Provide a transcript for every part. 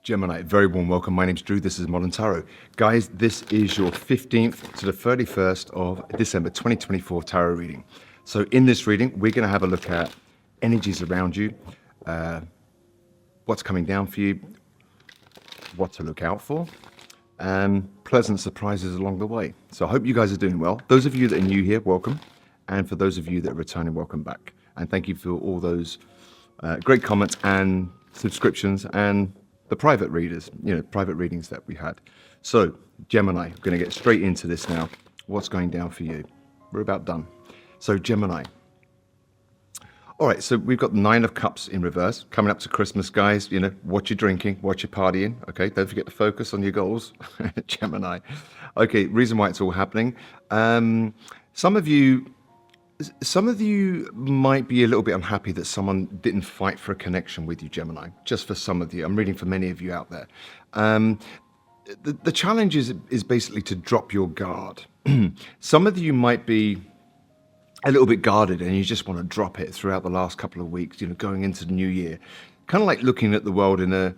Gemini, very warm welcome. My name's Drew. This is Modern Tarot. Guys, this is your 15th to the 31st of December 2024 tarot reading. So in this reading, we're going to have a look at energies around you, what's coming down for you, what to look out for, and pleasant surprises along the way. So I hope you guys are doing well. Those of you that are new here, welcome. And for those of you that are returning, welcome back. And thank you for all those great comments and subscriptions and the private readers, private readings that we had. So Gemini, I'm going to get straight into this now. What's going down for you? We're about done. So Gemini. All right, so we've got the Nine of Cups in reverse. Coming up to Christmas, guys, what you're drinking, what you're partying. Okay, don't forget to focus on your goals. Gemini. Okay, reason why it's all happening. Some of you might be a little bit unhappy that someone didn't fight for a connection with you, Gemini. Just for some of you. I'm reading for many of you out there. The challenge is basically to drop your guard. Some of you might be a little bit guarded and you just want to drop it throughout the last couple of weeks, going into the new year. Kind of like looking at the world in a,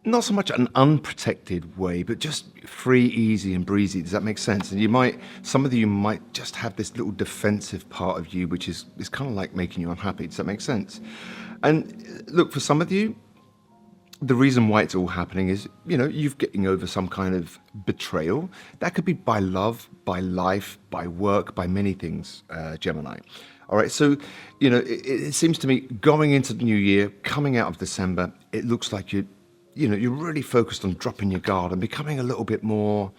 not so much an unprotected way, but just free, easy and breezy. Does that make sense? And some of you might just have this little defensive part of you, which is kind of like making you unhappy. Does that make sense? And look, for some of you, the reason why it's all happening is, you're getting over some kind of betrayal. That could be by love, by life, by work, by many things, Gemini. All right, so, it seems to me going into the new year, coming out of December, it looks like you're really focused on dropping your guard and becoming a little bit more,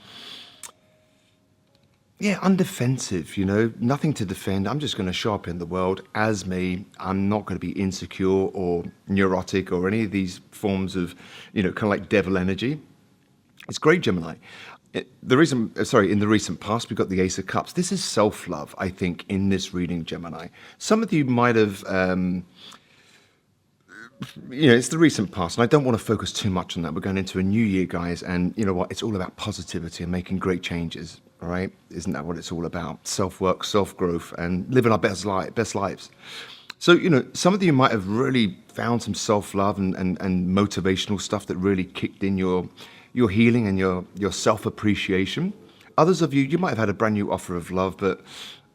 undefensive, nothing to defend. I'm just going to show up in the world as me. I'm not going to be insecure or neurotic or any of these forms of, kind of like devil energy. It's great, Gemini. In the recent past, we've got the Ace of Cups. This is self-love, I think, in this reading, Gemini. Some of you might have, it's the recent past, and I don't want to focus too much on that. We're going into a new year, guys, and you know what? It's all about positivity and making great changes, all right? Isn't that what it's all about? Self-work, self-growth, and living our best lives. So, some of you might have really found some self-love and motivational stuff that really kicked in your healing and your self-appreciation. Others of you might have had a brand new offer of love, but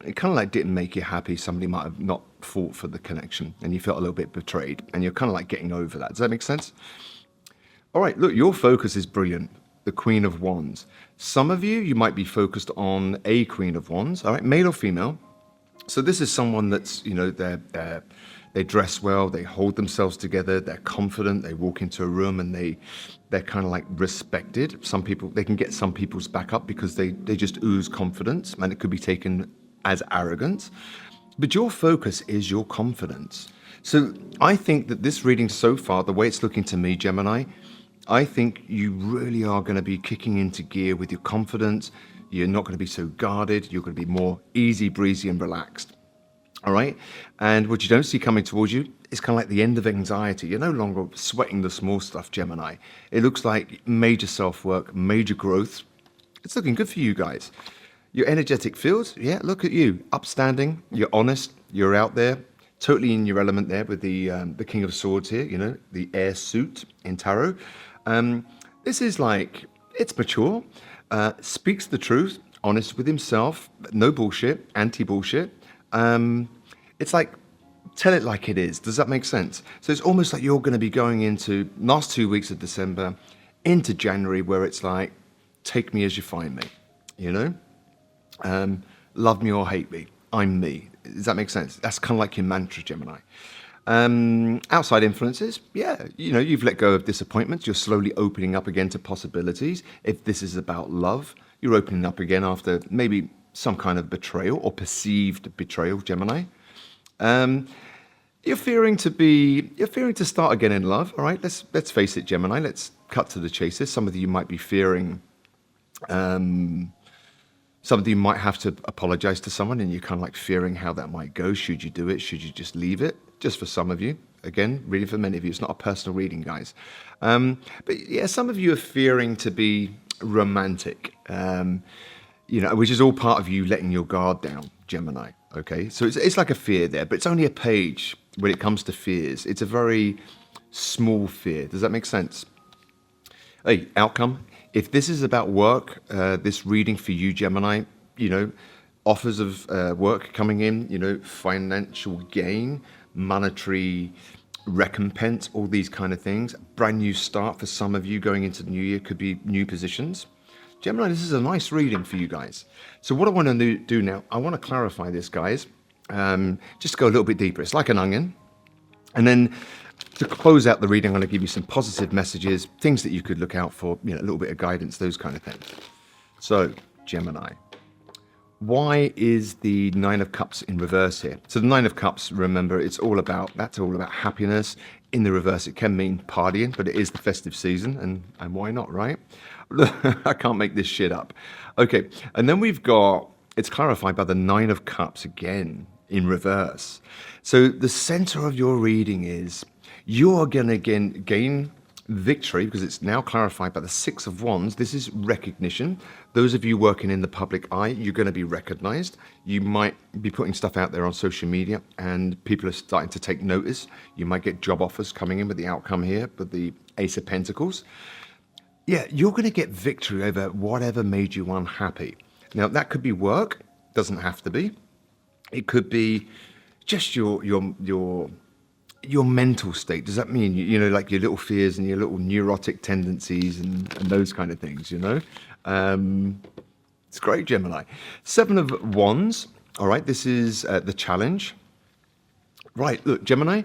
it kind of like didn't make you happy. Somebody might have not fought for the connection and you felt a little bit betrayed and you're kind of like getting over that. Does that make sense? All right, look, your focus is brilliant. The Queen of Wands. Some of you might be focused on a Queen of Wands, all right, male or female. So this is someone that's, they dress well, they hold themselves together, they're confident, they walk into a room and they're kind of like respected. Some people, they can get some people's back up because they just ooze confidence, and it could be taken as arrogance. But your focus is your confidence. So I think that this reading so far, the way it's looking to me, Gemini, I think you really are going to be kicking into gear with your confidence. You're not going to be so guarded. You're going to be more easy, breezy and relaxed. All right. And what you don't see coming towards you is kind of like the end of anxiety. You're no longer sweating the small stuff, Gemini. It looks like major self-work, major growth. It's looking good for you guys. Your energetic field, look at you. Upstanding, you're honest, you're out there, totally in your element there with the King of Swords here, the air suit in tarot. This is like, it's mature, speaks the truth, honest with himself, no bullshit, anti-bullshit. It's like, tell it like it is. Does that make sense? So it's almost like you're going to be going into last 2 weeks of December into January where it's like, take me as you find me, love me or hate me, I'm me. Does that make sense? That's kind of like your mantra, Gemini. Outside influences, you've let go of disappointments. You're slowly opening up again to possibilities. If this is about love, you're opening up again after maybe some kind of betrayal or perceived betrayal, Gemini. You're fearing to start again in love. All right, let's face it, Gemini. Let's cut to the chase. Some of you might be fearing. Some of you might have to apologize to someone and you're kind of like fearing how that might go. Should you do it? Should you just leave it? Just for some of you. Again, reading for many of you. It's not a personal reading, guys. But some of you are fearing to be romantic, which is all part of you letting your guard down, Gemini. Okay, so it's like a fear there, but it's only a page when it comes to fears. It's a very small fear. Does that make sense? Hey, outcome. If this is about work, this reading for you, Gemini, offers of work coming in, financial gain, monetary recompense, all these kind of things. Brand new start for some of you going into the new year, could be new positions. Gemini, this is a nice reading for you guys. So what I want to do now, I want to clarify this, guys. Just go a little bit deeper. It's like an onion. And then to close out the reading, I'm going to give you some positive messages, things that you could look out for, a little bit of guidance, those kind of things. So, Gemini, why is the Nine of Cups in reverse here? So the Nine of Cups, remember, that's all about happiness. In the reverse, it can mean partying, but it is the festive season, and why not, right? I can't make this shit up. Okay, and then we've got, it's clarified by the Nine of Cups again in reverse. So the center of your reading is you're going to gain victory because it's now clarified by the Six of Wands. This is recognition. Those of you working in the public eye, you're going to be recognized. You might be putting stuff out there on social media and people are starting to take notice. You might get job offers coming in with the outcome here with the Ace of Pentacles. Yeah, you're going to get victory over whatever made you unhappy. Now, that could be work, doesn't have to be. It could be just your mental state. Does that mean, like your little fears and your little neurotic tendencies and those kind of things, It's great, Gemini. Seven of Wands. All right, this is the challenge. Right, look, Gemini.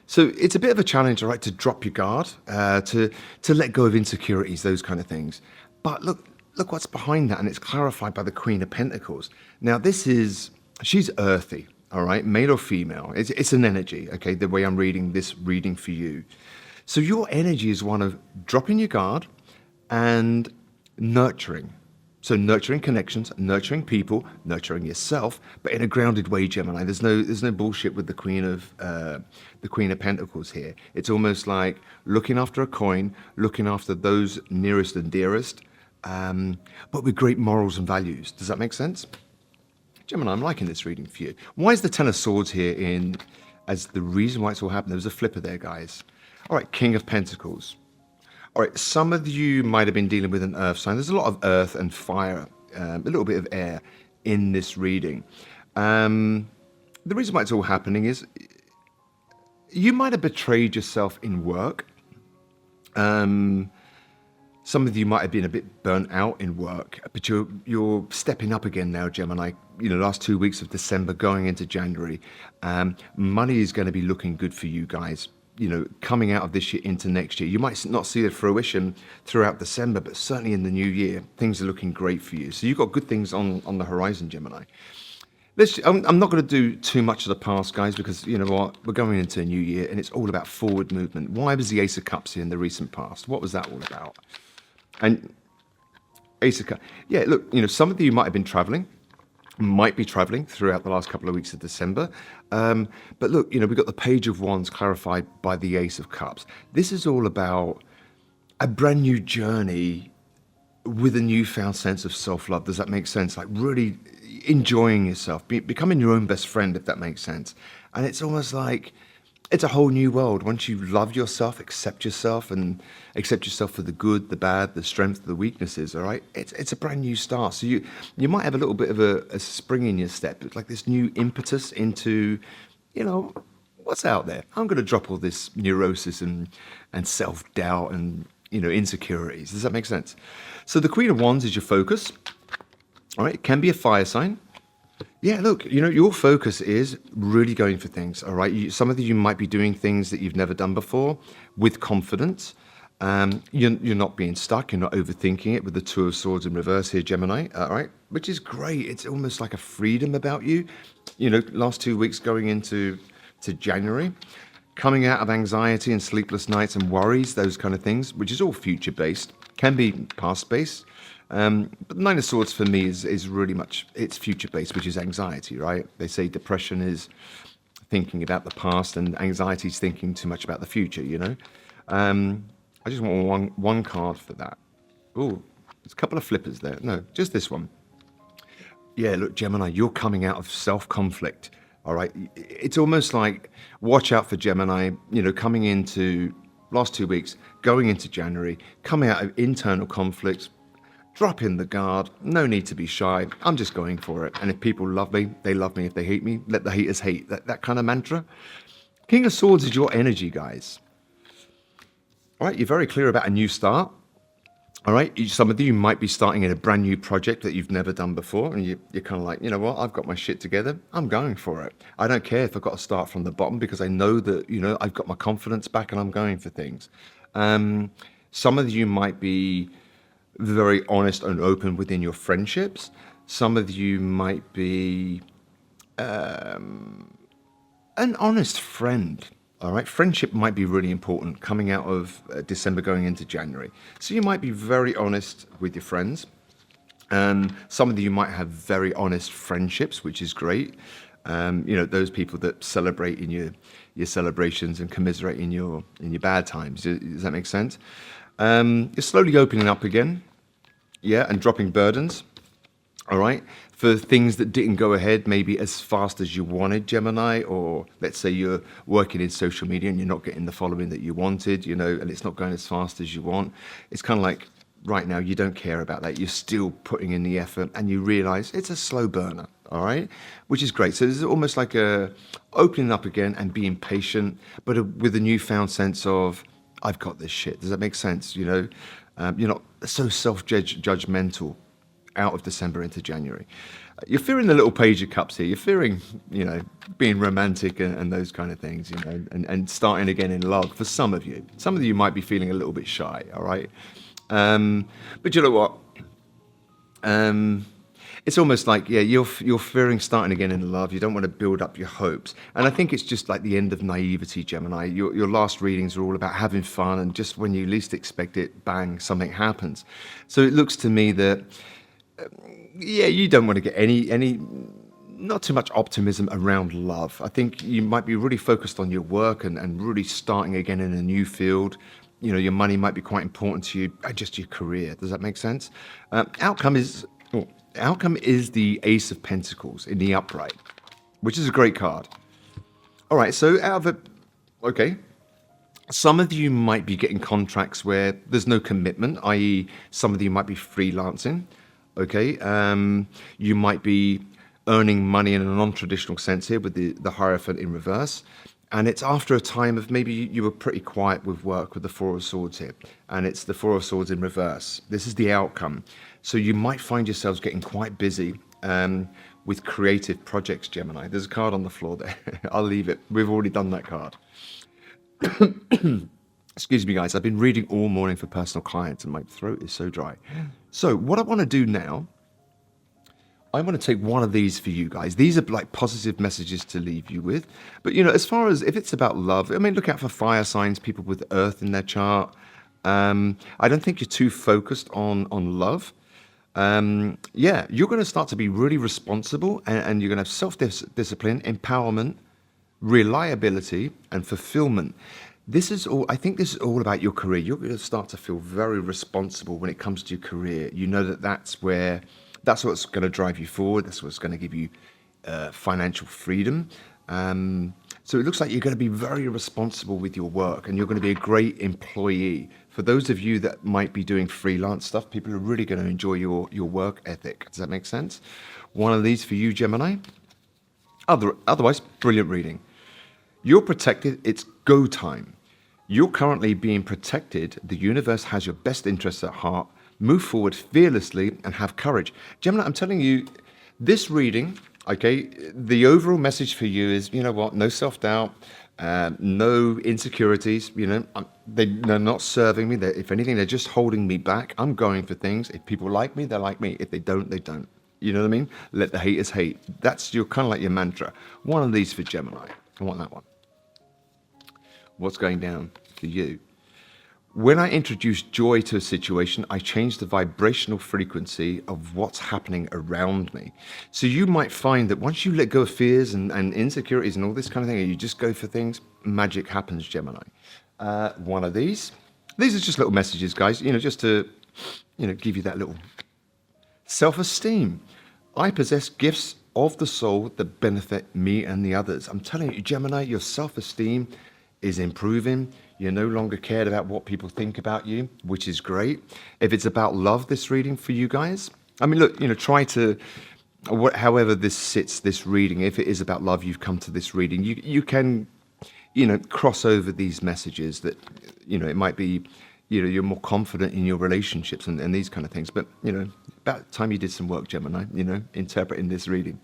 So it's a bit of a challenge, all right, to drop your guard, to let go of insecurities, those kind of things. But look what's behind that, and it's clarified by the Queen of Pentacles. Now, she's earthy, all right, male or female. It's an energy, okay, the way I'm reading this reading for you. So your energy is one of dropping your guard and nurturing. So nurturing connections, nurturing people, nurturing yourself, but in a grounded way, Gemini. There's no bullshit with the Queen of Pentacles here. It's almost like looking after a coin, looking after those nearest and dearest, but with great morals and values. Does that make sense? Gemini, I'm liking this reading for you. Why is the Ten of Swords here as the reason why it's all happened? There was a flipper there, guys. All right, King of Pentacles. All right, some of you might have been dealing with an earth sign. There's a lot of earth and fire, a little bit of air in this reading. The reason why it's all happening is you might have betrayed yourself in work. Some of you might have been a bit burnt out in work, but you're stepping up again now, Gemini. Last 2 weeks of December going into January. Money is going to be looking good for you guys. Coming out of this year into next year. You might not see the fruition throughout December, but certainly in the new year, things are looking great for you. So you've got good things on the horizon, Gemini. I'm not going to do too much of the past, guys, because you know what? We're going into a new year, and it's all about forward movement. Why was the Ace of Cups here in the recent past? What was that all about? And Ace of Cups. Yeah, look, some of you might be traveling throughout the last couple of weeks of December. But look, we've got the Page of Wands clarified by the Ace of Cups. This is all about a brand new journey with a newfound sense of self-love. Does that make sense? Like really enjoying yourself, becoming your own best friend, if that makes sense. And it's almost like it's a whole new world. Once you love yourself, accept yourself for the good, the bad, the strengths, the weaknesses, all right? It's a brand new start. So you might have a little bit of a spring in your step. It's like this new impetus into, what's out there. I'm going to drop all this neurosis and self-doubt and, insecurities. Does that make sense? So the Queen of Wands is your focus, all right? It can be a fire sign. Yeah, look, your focus is really going for things, all right? Some of you might be doing things that you've never done before with confidence. You're not being stuck. You're not overthinking it with the Two of Swords in reverse here, Gemini, all right? Which is great. It's almost like a freedom about you. Last 2 weeks going into January, coming out of anxiety and sleepless nights and worries, those kind of things, which is all future-based, can be past-based. But the Nine of Swords for me is really much, it's future-based, which is anxiety, right? They say depression is thinking about the past and anxiety is thinking too much about the future, I just want one card for that. Oh, there's a couple of flippers there. No, just this one. Yeah, look, Gemini, you're coming out of self-conflict, all right? It's almost like, watch out for Gemini, coming into last 2 weeks, going into January, coming out of internal conflicts, drop in the guard, no need to be shy. I'm just going for it. And if people love me, they love me. If they hate me, let the haters hate. That kind of mantra. King of Swords is your energy, guys. All right, you're very clear about a new start. All right, some of you might be starting in a brand new project that you've never done before, and you're kind of like, you know what, I've got my shit together. I'm going for it. I don't care if I've got to start from the bottom because I know that, I've got my confidence back and I'm going for things. Some of you might be very honest and open within your friendships. Some of you might be an honest friend. All right, friendship might be really important coming out of December going into January. So you might be very honest with your friends. Some of you might have very honest friendships, which is great. Those people that celebrate in your celebrations and commiserate in your bad times. Does that make sense? You're slowly opening up again, yeah, and dropping burdens. All right, for things that didn't go ahead maybe as fast as you wanted, Gemini, or let's say you're working in social media and you're not getting the following that you wanted, and it's not going as fast as you want. It's kind of like right now you don't care about that. You're still putting in the effort and you realize it's a slow burner, all right, which is great. So it's almost like a opening up again and being patient, but with a newfound sense of, I've got this shit. Does that make sense? You're not so self-judgmental out of December into January. You're fearing the little page of cups here. You're fearing, being romantic and those kind of things, and starting again in love for some of you. Some of you might be feeling a little bit shy, all right? But you know what? It's almost like, you're fearing starting again in love. You don't want to build up your hopes. And I think it's just like the end of naivety, Gemini. Your last readings are all about having fun, and just when you least expect it, bang, something happens. So it looks to me that you don't want to get any not too much optimism around love. I think you might be really focused on your work and really starting again in a new field. Your money might be quite important to you, just your career. Does that make sense? Outcome is the Ace of Pentacles in the upright, which is a great card. All right, so okay. Some of you might be getting contracts where there's no commitment, i.e. some of you might be freelancing. Okay, you might be earning money in a non-traditional sense here with the Hierophant in reverse. And it's after a time of maybe you were pretty quiet with work with the Four of Swords here. And it's the Four of Swords in reverse. This is the outcome. So you might find yourselves getting quite busy with creative projects, Gemini. There's a card on the floor there. I'll leave it. We've already done that card. Excuse me, guys. I've been reading all morning for personal clients and my throat is so dry. So what I want to do now, I want to take one of these for you guys. These are like positive messages to leave you with. But, as far as if it's about love, look out for fire signs, people with earth in their chart. I don't think you're too focused on love. You're going to start to be really responsible and you're going to have self-discipline, empowerment, reliability, and fulfillment. I think this is all about your career. You're going to start to feel very responsible when it comes to your career. You know that's what's going to drive you forward. That's what's going to give you financial freedom. So it looks like you're going to be very responsible with your work and you're going to be a great employee. For those of you that might be doing freelance stuff, people are really going to enjoy your work ethic. Does that make sense? One of these for you, Gemini. Otherwise, brilliant reading. You're protected. It's go time. You're currently being protected. The universe has your best interests at heart. Move forward fearlessly and have courage. Gemini, I'm telling you, this reading, okay, the overall message for you is, no self-doubt, no insecurities, they're not serving me. If anything, they're just holding me back. I'm going for things. If people like me, they like me. If they don't, they don't. You know what I mean? Let the haters hate. That's kind of like your mantra. One of these for Gemini. I want that one. What's going down for you? When I introduce joy to a situation, I change the vibrational frequency of what's happening around me. So you might find that once you let go of fears and insecurities and all this kind of thing, and you just go for things, magic happens, Gemini. One of these. These are just little messages, guys, just to, give you that little self-esteem. I possess gifts of the soul that benefit me and the others. I'm telling you, Gemini, your self-esteem is improving. You're no longer cared about what people think about you, which is great. If it's about love, this reading for you guys, I mean, look, try to, however this sits, this reading, if it is about love, you've come to this reading, you can, cross over these messages that, it might be, you're more confident in your relationships and these kind of things. But, about time you did some work, Gemini, interpreting this reading.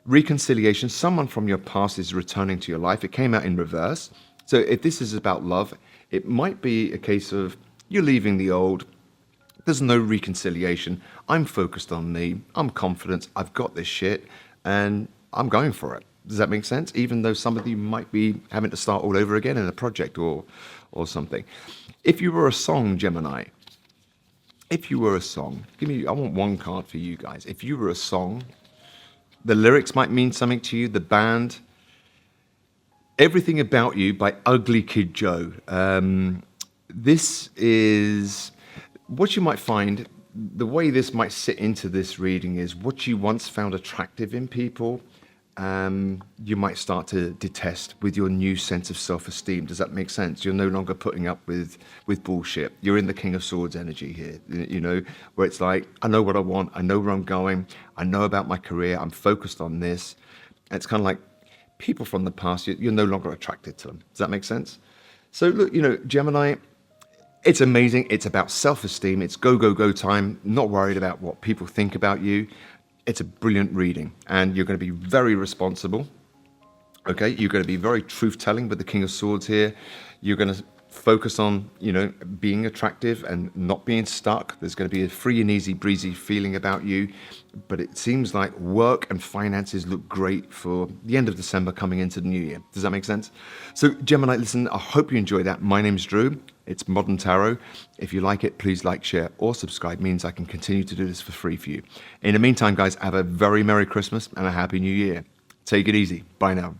Reconciliation, someone from your past is returning to your life. It came out in reverse. So if this is about love, it might be a case of you're leaving the old. There's no reconciliation. I'm focused on me. I'm confident. I've got this shit and I'm going for it. Does that make sense? Even though some of you might be having to start all over again in a project or something. If you were a song, Gemini, if you were a song, I want one card for you guys. If you were a song, the lyrics might mean something to you, the band, Everything About You by Ugly Kid Joe. This is what you might find. The way this might sit into this reading is what you once found attractive in people, you might start to detest with your new sense of self-esteem. Does that make sense? You're no longer putting up with bullshit. You're in the King of Swords energy here, where it's like, I know what I want. I know where I'm going. I know about my career. I'm focused on this. And it's kind of like people from the past, you're no longer attracted to them. Does that make sense? So look, Gemini, it's amazing. It's about self-esteem. It's go, go, go time. Not worried about what people think about you. It's a brilliant reading, and you're going to be very responsible. Okay, you're going to be very truth-telling with the King of Swords here. You're going to focus on, being attractive and not being stuck. There's going to be a free and easy, breezy feeling about you. But it seems like work and finances look great for the end of December coming into the new year. Does that make sense? So Gemini, listen, I hope you enjoyed that. My name's Drew. It's Modern Tarot. If you like it, please like, share, or subscribe. It means I can continue to do this for free for you. In the meantime, guys, have a very Merry Christmas and a Happy New Year. Take it easy. Bye now.